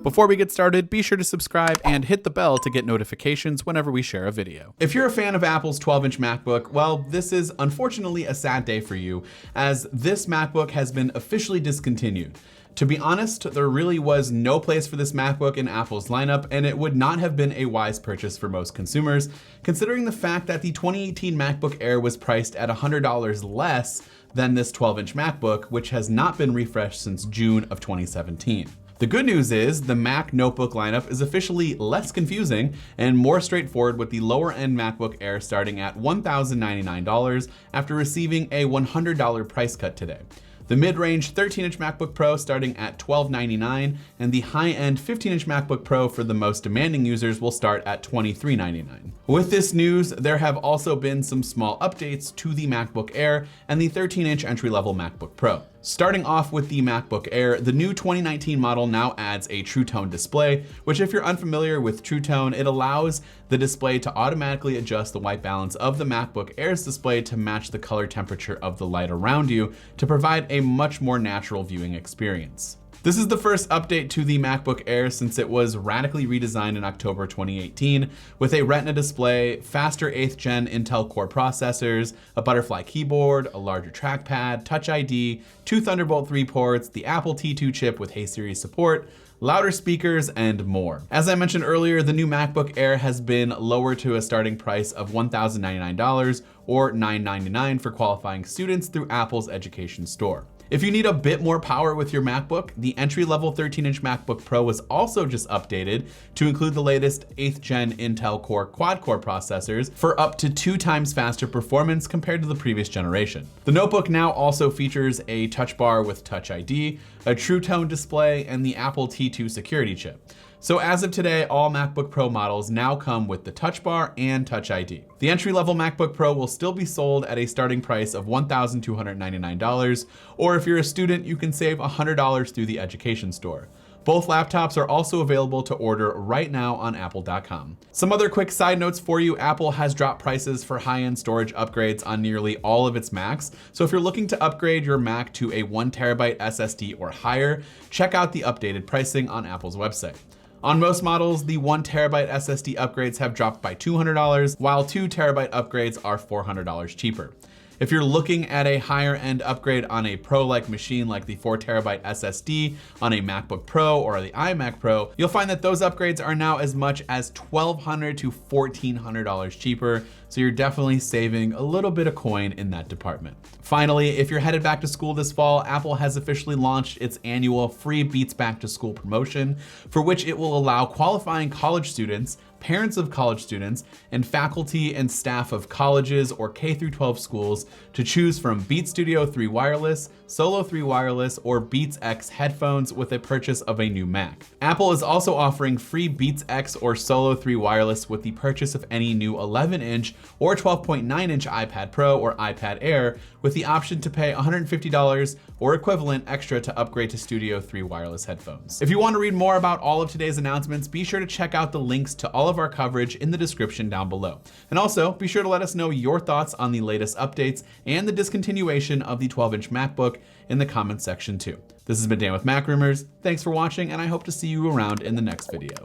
Before we get started, be sure to subscribe and hit the bell to get notifications whenever we share a video. If you're a fan of Apple's 12-inch MacBook, well, this is unfortunately a sad day for you, as this MacBook has been officially discontinued. To be honest, there really was no place for this MacBook in Apple's lineup, and it would not have been a wise purchase for most consumers, considering the fact that the 2018 MacBook Air was priced at $100 less than this 12-inch MacBook, which has not been refreshed since June of 2017. The good news is the Mac notebook lineup is officially less confusing and more straightforward, with the lower end MacBook Air starting at $1,099 after receiving a $100 price cut today. The mid-range 13-inch MacBook Pro starting at $1,299, and the high-end 15-inch MacBook Pro for the most demanding users will start at $2,399. With this news, there have also been some small updates to the MacBook Air and the 13-inch entry-level MacBook Pro. Starting off with the MacBook Air, the new 2019 model now adds a True Tone display, which, if you're unfamiliar with True Tone, it allows the display to automatically adjust the white balance of the MacBook Air's display to match the color temperature of the light around you to provide a much more natural viewing experience. This is the first update to the MacBook Air since it was radically redesigned in October 2018 with a Retina display, faster 8th gen Intel Core processors, a butterfly keyboard, a larger trackpad, Touch ID, 2 Thunderbolt 3 ports, the Apple T2 chip with Hey Siri support, louder speakers, and more. As I mentioned earlier, the new MacBook Air has been lowered to a starting price of $1,099 or $999 for qualifying students through Apple's education store. If you need a bit more power with your MacBook, the entry-level 13-inch MacBook Pro was also just updated to include the latest 8th gen Intel Core quad-core processors for up to 2 times faster performance compared to the previous generation. The notebook now also features a touch bar with Touch ID, a True Tone display, and the Apple T2 security chip. So as of today, all MacBook Pro models now come with the Touch Bar and Touch ID. The entry-level MacBook Pro will still be sold at a starting price of $1,299, or if you're a student, you can save $100 through the education store. Both laptops are also available to order right now on apple.com. Some other quick side notes for you: Apple has dropped prices for high-end storage upgrades on nearly all of its Macs. So if you're looking to upgrade your Mac to a 1TB SSD or higher, check out the updated pricing on Apple's website. On most models, the 1TB SSD upgrades have dropped by $200, while 2TB upgrades are $400 cheaper. If you're looking at a higher end upgrade on a Pro-like machine like the 4TB SSD on a MacBook Pro or the iMac Pro, you'll find that those upgrades are now as much as $1,200 to $1,400 cheaper, so you're definitely saving a little bit of coin in that department. Finally, if you're headed back to school this fall, Apple has officially launched its annual free Beats Back to School promotion, for which it will allow qualifying college students, parents of college students, and faculty and staff of colleges or K-12 schools to choose from Beats Studio 3 Wireless, Solo 3 Wireless, or Beats X headphones with a purchase of a new Mac. Apple is also offering free Beats X or Solo 3 Wireless with the purchase of any new 11-inch or 12.9-inch iPad Pro or iPad Air, with the option to pay $150 or equivalent extra to upgrade to Studio 3 Wireless headphones. If you want to read more about all of today's announcements, be sure to check out the links to all of our coverage in the description down below. And also, be sure to let us know your thoughts on the latest updates and the discontinuation of the 12-inch MacBook in the comments section too. This has been Dan with Mac Rumors. Thanks for watching, and I hope to see you around in the next video.